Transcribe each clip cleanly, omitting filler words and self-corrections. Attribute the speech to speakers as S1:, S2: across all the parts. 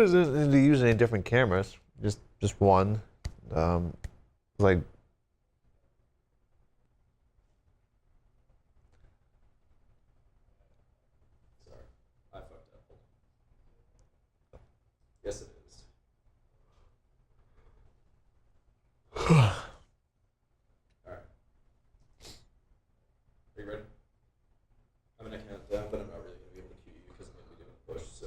S1: doesn't use any different cameras. Just one. Like.
S2: Sorry, I fucked up. Yes, it is. All right. Are you ready? I'm gonna count down, but I'm not really gonna be able to cue you because I'm gonna be doing a push. So.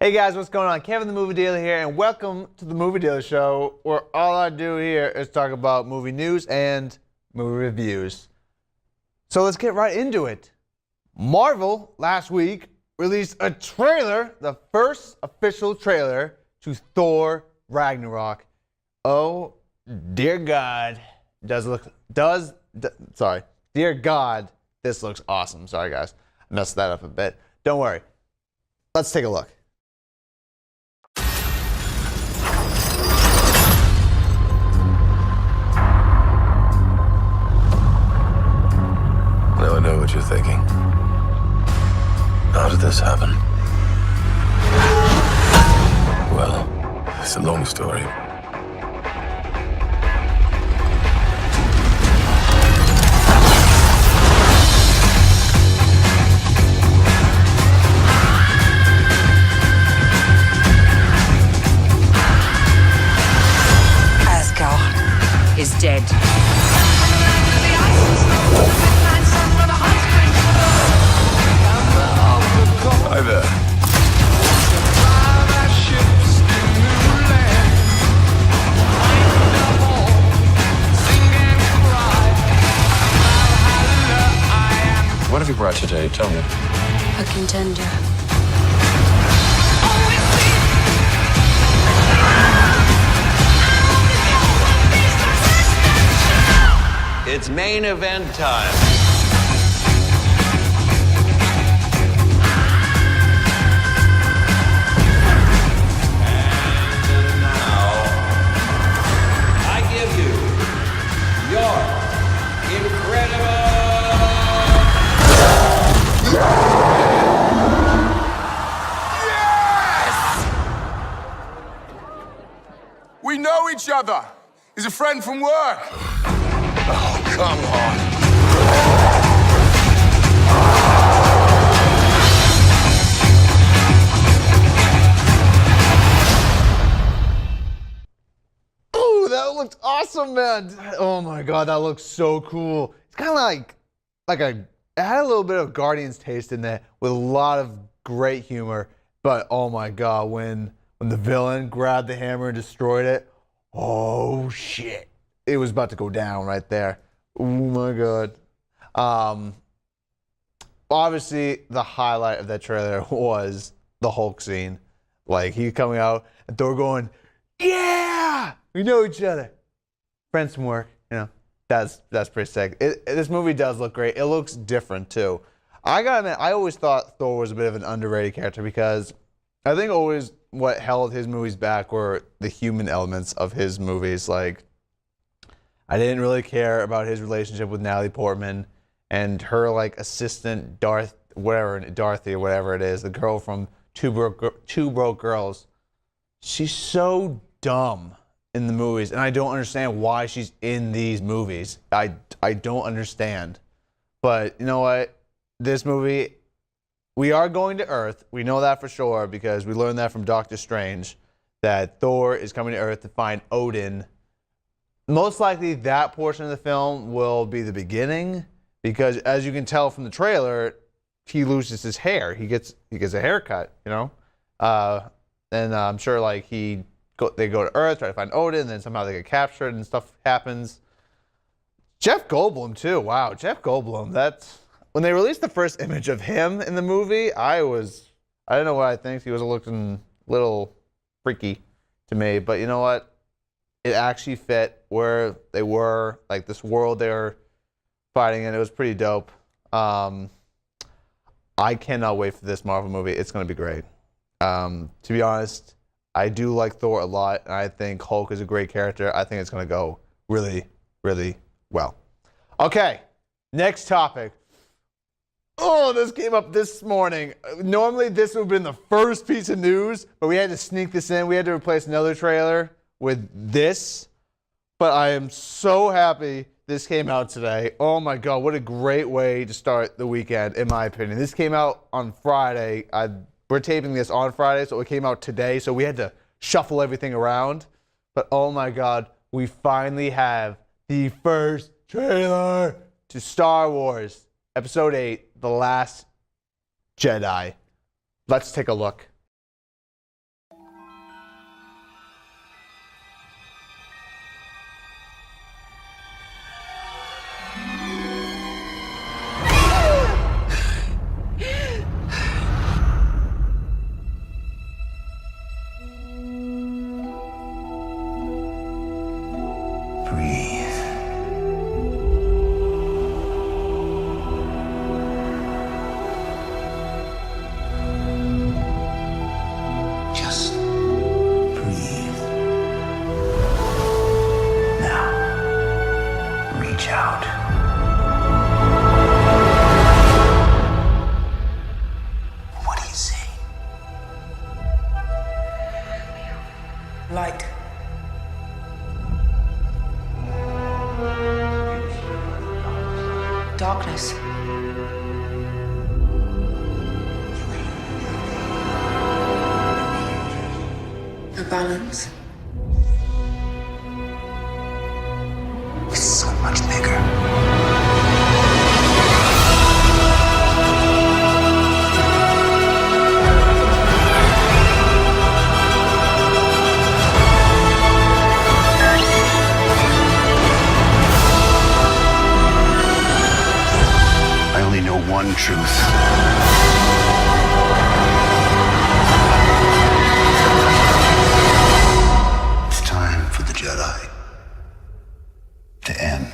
S1: Hey guys, what's going on? Kevin the Movie Dealer here, and welcome to the Movie Dealer Show, where all I do here is talk about movie news and movie reviews. So let's get right into it. Marvel last week released a trailer, the first official trailer to Thor Ragnarok. Oh dear God, dear God, this looks awesome. Sorry guys, I messed that up a bit. Don't worry. Let's take a look.
S3: Now I know what you're thinking. How did this happen? Well, it's a long story.
S4: Asgard is dead.
S3: Hi there. What have you brought today? Tell me.
S4: A contender.
S5: It's main event time. And now, I give you your incredible...
S6: We know each other. He's a friend from work.
S3: Oh, come on.
S1: Ooh, that looked awesome, man. Oh my God, that looks so cool. It's kind of it had a little bit of Guardians taste in there with a lot of great humor. But oh my God, when the villain grabbed the hammer and destroyed it, oh shit. It was about to go down right there. Oh my God. Obviously, the highlight of that trailer was the Hulk scene. Like, he coming out and Thor going, yeah, we know each other. Friends from work, you know, that's pretty sick. This movie does look great. It looks different too. I gotta admit, I always thought Thor was a bit of an underrated character because I think always what held his movies back were the human elements of his movies. Like, I didn't really care about his relationship with Natalie Portman and her like assistant Dorothy or whatever it is, the girl from Two Broke Girls. She's so dumb in the movies, and I don't understand why she's in these movies. I don't understand. But you know what? This movie, we are going to Earth. We know that for sure because we learned that from Doctor Strange, that Thor is coming to Earth to find Odin. Most likely that portion of the film will be the beginning because, as you can tell from the trailer, he loses his hair. He gets a haircut, you know? And I'm sure like they go to Earth, try to find Odin, and then somehow they get captured and stuff happens. Jeff Goldblum too. Wow, Jeff Goldblum. That's when they released the first image of him in the movie. I don't know what I think. He was looking a little freaky to me, but you know what? It actually fit where they were, like this world they were fighting in. It was pretty dope. I cannot wait for this Marvel movie. It's going to be great. To be honest, I do like Thor a lot, and I think Hulk is a great character. I think it's going to go really, really well. Okay, next topic. Oh, this came up this morning. Normally, this would have been the first piece of news, but we had to sneak this in. We had to replace another trailer with this. But I am so happy this came out today. Oh my God, what a great way to start the weekend, in my opinion. This came out on Friday. We're taping this on Friday, so it came out today. So we had to shuffle everything around. But oh my God, we finally have the first trailer to Star Wars Episode 8, The Last Jedi. Let's take a look.
S7: Light. Darkness. A balance.
S8: It's so much bigger. One truth. It's time for the Jedi to end.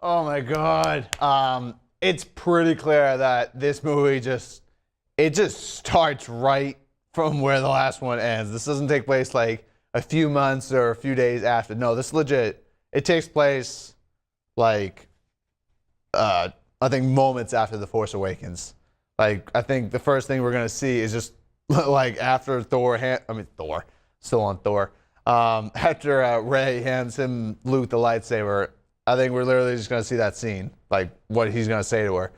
S1: Oh my God. It's pretty clear that this movie just starts right from where the last one ends. This doesn't take place like a few months or a few days after. No, this legit. It takes place like I think moments after The Force Awakens. Like I think the first thing we're gonna see is just like after Thor, still on Thor. After Rey hands him Luke the lightsaber. I think we're literally just going to see that scene, like what he's going to say to her.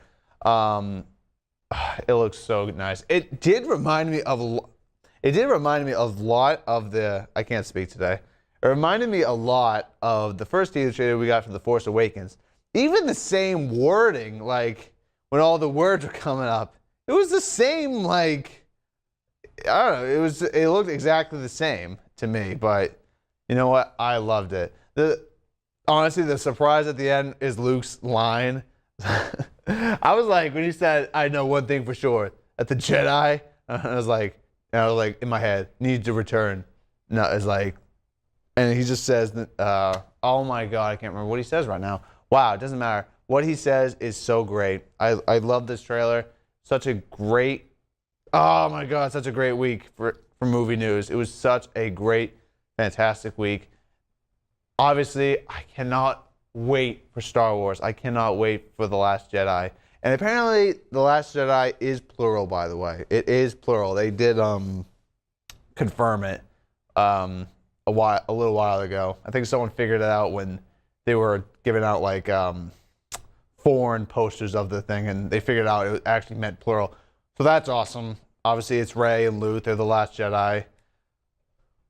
S1: It looks so nice. It did remind me of a lot of the, I can't speak today. It reminded me a lot of the first teaser trailer we got for The Force Awakens. Even the same wording, like when all the words were coming up, it was the same, like, I don't know, it looked exactly the same to me, but you know what? I loved it. Honestly, the surprise at the end is Luke's line. I was like, when he said, "I know one thing for sure," at the Jedi, I was like in my head, "Need to return." No, it's like, and he just says, "Oh my God, I can't remember what he says right now." Wow, it doesn't matter. What he says is so great. I love this trailer. Such a great, oh my God, such a great week for movie news. It was such a great, fantastic week. Obviously, I cannot wait for Star Wars. I cannot wait for The Last Jedi. And apparently, The Last Jedi is plural, by the way. It is plural. They did confirm it a little while ago. I think someone figured it out when they were giving out like foreign posters of the thing, and they figured out it actually meant plural. So that's awesome. Obviously, it's Rey and Luke. They're The Last Jedi.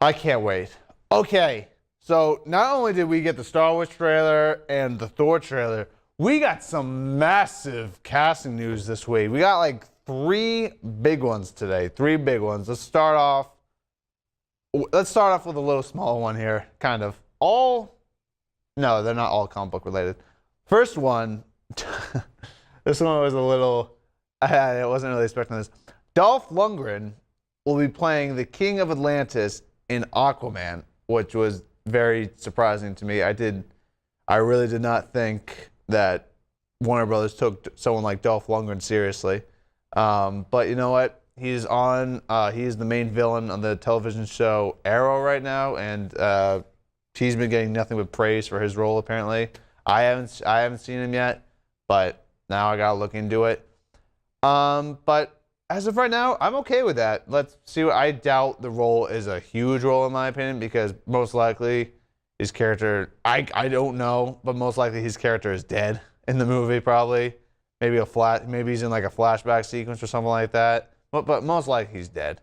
S1: I can't wait. Okay. So not only did we get the Star Wars trailer and the Thor trailer, we got some massive casting news this week. We got like 3 big ones today. 3 big ones. Let's start off with a little small one here, kind of. All no, they're not all comic book related. First one, this one was a little, I wasn't really expecting this. Dolph Lundgren will be playing the King of Atlantis in Aquaman, which was very surprising to me. I really did not think that Warner Brothers took someone like Dolph Lundgren seriously. But you know what? He's the main villain on the television show Arrow right now, and he's been getting nothing but praise for his role apparently. I haven't seen him yet, but now I gotta look into it. But as of right now, I'm okay with that. Let's see. I doubt the role is a huge role in my opinion, because most likely his character, I don't know, but most likely his character is dead in the movie probably. Maybe he's in like a flashback sequence or something like that. But most likely he's dead.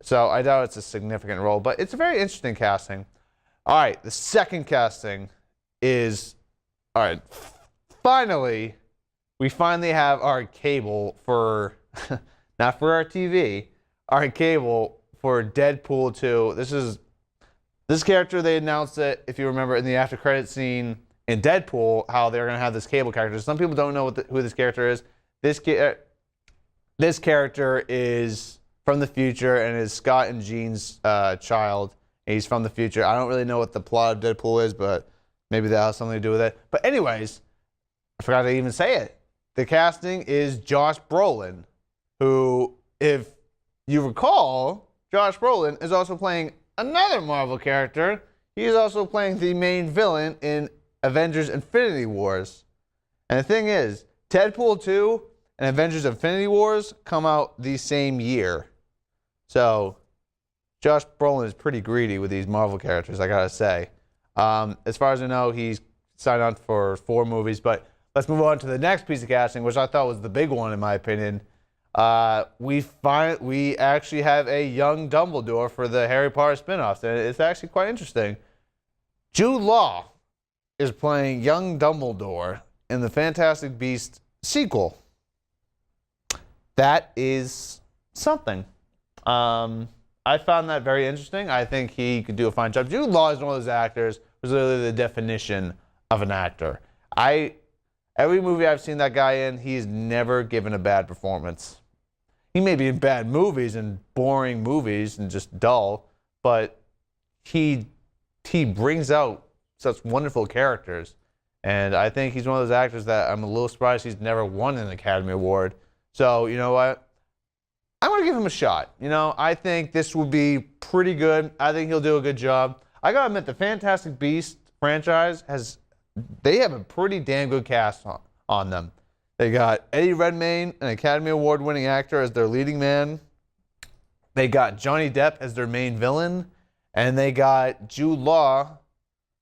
S1: So I doubt it's a significant role, but it's a very interesting casting. All right, the second casting is, all right, we finally have our cable for, not for our TV, our cable for Deadpool 2. This character, they announced it, if you remember, in the after credit scene in Deadpool, how they're going to have this cable character. Some people don't know who this character is. This character is from the future and is Scott and Jean's child. He's from the future. I don't really know what the plot of Deadpool is, but maybe that has something to do with it. But anyways, I forgot to even say it. The casting is Josh Brolin, who, if you recall, Josh Brolin is also playing another Marvel character. He is also playing the main villain in Avengers Infinity Wars. And the thing is, Deadpool 2 and Avengers Infinity Wars come out the same year. So, Josh Brolin is pretty greedy with these Marvel characters, I gotta say. As far as I know, he's signed on for 4 movies, but let's move on to the next piece of casting, which I thought was the big one in my opinion. We actually have a young Dumbledore for the Harry Potter spin-offs, and it's actually quite interesting. Jude Law is playing young Dumbledore in the Fantastic Beasts sequel. That is something. I found that very interesting. I think he could do a fine job. Jude Law is one of those actors who's literally the definition of an actor. Every movie I've seen that guy in, he's never given a bad performance. He may be in bad movies and boring movies and just dull, but he brings out such wonderful characters. And I think he's one of those actors that I'm a little surprised he's never won an Academy Award. So, you know what? I'm going to give him a shot. You know, I think this will be pretty good. I think he'll do a good job. I got to admit, the Fantastic Beasts franchise they have a pretty damn good cast on them. They got Eddie Redmayne, an Academy Award winning actor, as their leading man. They got Johnny Depp as their main villain. And they got Jude Law,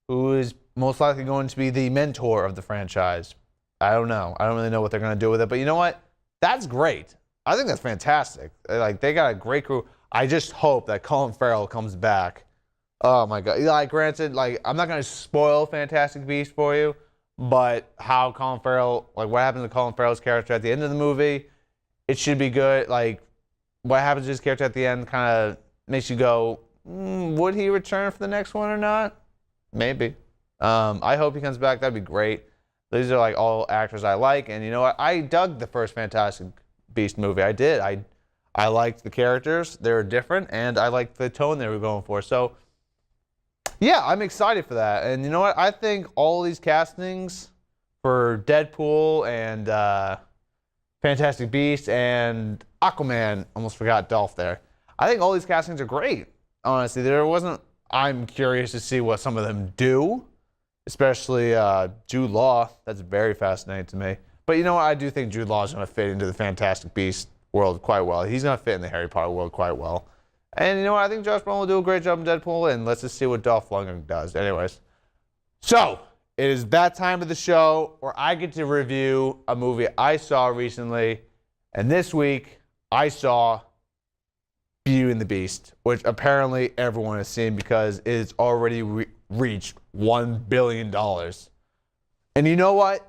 S1: who is most likely going to be the mentor of the franchise. I don't know. I don't really know what they're going to do with it. But you know what? That's great. I think that's fantastic. Like, they got a great crew. I just hope that Colin Farrell comes back. Oh my God. Like, granted, like, I'm not going to spoil Fantastic Beasts for you, but how Colin Farrell, like, what happens to Colin Farrell's character at the end of the movie, it should be good. Like, what happens to his character at the end kind of makes you go, would he return for the next one or not? Maybe. I hope he comes back. That'd be great. These are, like, all actors I like. And you know what? I dug the first Fantastic Beast movie. I did. I liked the characters. They were different, and I liked the tone they were going for. So, yeah, I'm excited for that. And you know what? I think all these castings for Deadpool and Fantastic Beasts and Aquaman, almost forgot Dolph there. I think all these castings are great. Honestly, I'm curious to see what some of them do, especially Jude Law. That's very fascinating to me. But you know what? I do think Jude Law is going to fit into the Fantastic Beasts world quite well. He's going to fit in the Harry Potter world quite well. And you know what? I think Josh Brolin will do a great job in Deadpool, and let's just see what Dolph Lundgren does. Anyways, so it is that time of the show where I get to review a movie I saw recently. And this week, I saw Beauty and the Beast, which apparently everyone has seen because it has already reached $1 billion. And you know what?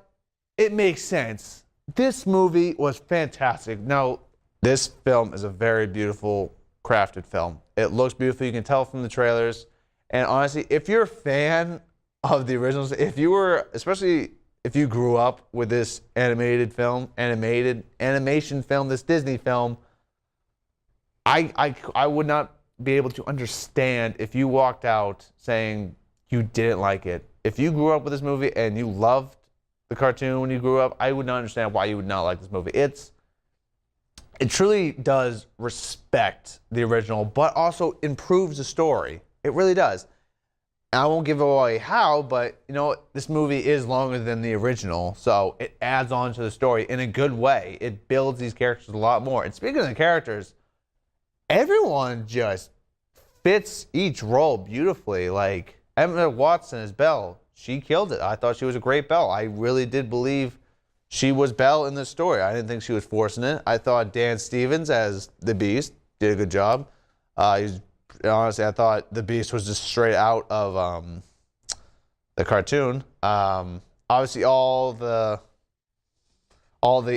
S1: It makes sense. This movie was fantastic. Now, this film is a very beautiful, crafted film. It looks beautiful. You can tell from the trailers. And honestly, if you're a fan of the originals. If you were, especially if you grew up with this animation film, this Disney film, I would not be able to understand if you walked out saying you didn't like it. If you grew up with this movie and you loved the cartoon when you grew up, I would not understand why you would not like this movie. It truly does respect the original, but also improves the story. It really does. I won't give away how, but you know, this movie is longer than the original, so it adds on to the story in a good way. It builds these characters a lot more. And speaking of the characters, everyone just fits each role beautifully. Like Emma Watson as Belle, she killed it. I thought she was a great Belle. I really did believe she was Belle in this story. I didn't think she was forcing it. I thought Dan Stevens as the Beast did a good job. Honestly, I thought the Beast was just straight out of the cartoon. Obviously, all the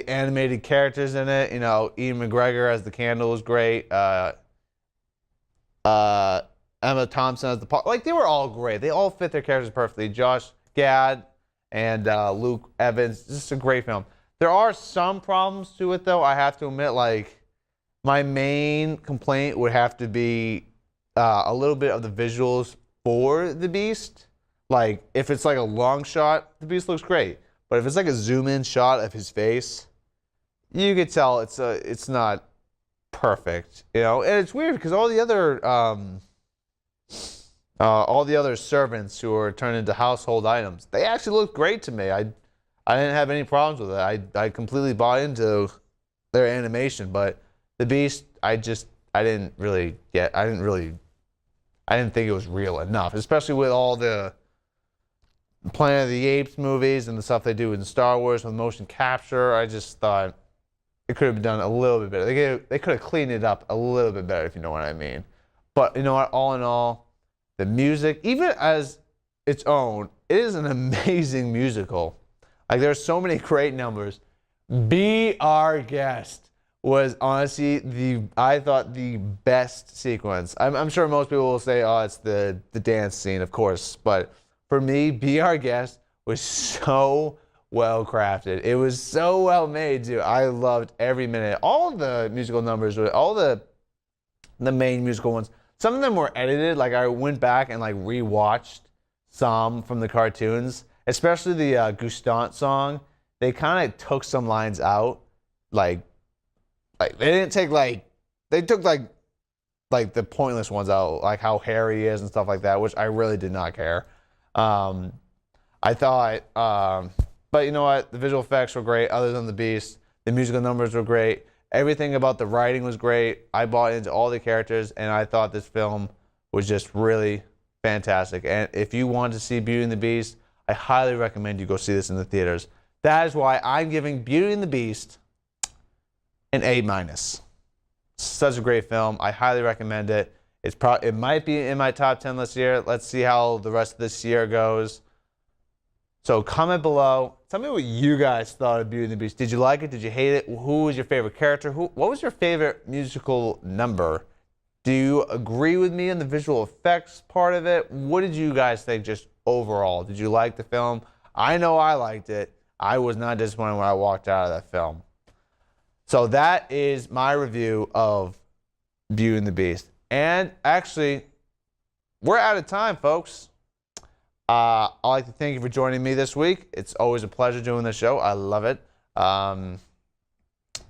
S1: animated characters in it. You know, Ian McGregor as the Candle was great. Emma Thompson as the Paw. Like, they were all great. They all fit their characters perfectly. Josh Gad and Luke Evans. Just a great film. There are some problems to it, though. I have to admit, like, my main complaint would have to be a little bit of the visuals for the Beast. Like, if it's like a long shot, the Beast looks great. But if it's like a zoom-in shot of his face, you could tell it's not perfect, you know. And it's weird because all the other servants who are turned into household items, they actually look great to me. I didn't have any problems with it. I completely bought into their animation, but the Beast, I didn't think it was real enough, especially with all the Planet of the Apes movies and the stuff they do in Star Wars with motion capture. I just thought it could have been done a little bit better. They could have cleaned it up a little bit better, if you know what I mean. But you know what? All in all, the music, even as its own, it is an amazing musical. Like, there's so many great numbers. Be Our Guest was honestly I thought the best sequence. I'm sure most people will say, oh, it's the dance scene, of course. But for me, Be Our Guest was so well crafted. It was so well made, too. I loved every minute. All the musical numbers, all the main musical ones, some of them were edited. Like, I went back and like rewatched some from the cartoons, especially the Gustant song. They kind of took some lines out, like they didn't take they took the pointless ones out, like how hairy he is and stuff like that, which I really did not care. I thought, but you know what? The visual effects were great. Other than the Beast, the musical numbers were great. Everything about the writing was great. I bought into all the characters, and I thought this film was just really fantastic. And if you want to see Beauty and the Beast, I highly recommend you go see this in the theaters. That is why I'm giving Beauty and the Beast an A-. Such a great film. I highly recommend it. It might be in my top 10 this year. Let's see how the rest of this year goes. So comment below. Tell me what you guys thought of Beauty and the Beast. Did you like it? Did you hate it? Who was your favorite character? What was your favorite musical number? Do you agree with me on the visual effects part of it? What did you guys think just overall? Did you like the film? I know I liked it. I was not disappointed when I walked out of that film. So that is my review of Beauty and the Beast. And actually, we're out of time, folks. I'd like to thank you for joining me this week. It's always a pleasure doing this show. I love it. I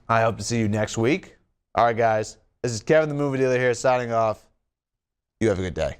S1: hope to see you next week. All right, guys. This is Kevin the Movie Dealer here signing off. You have a good day.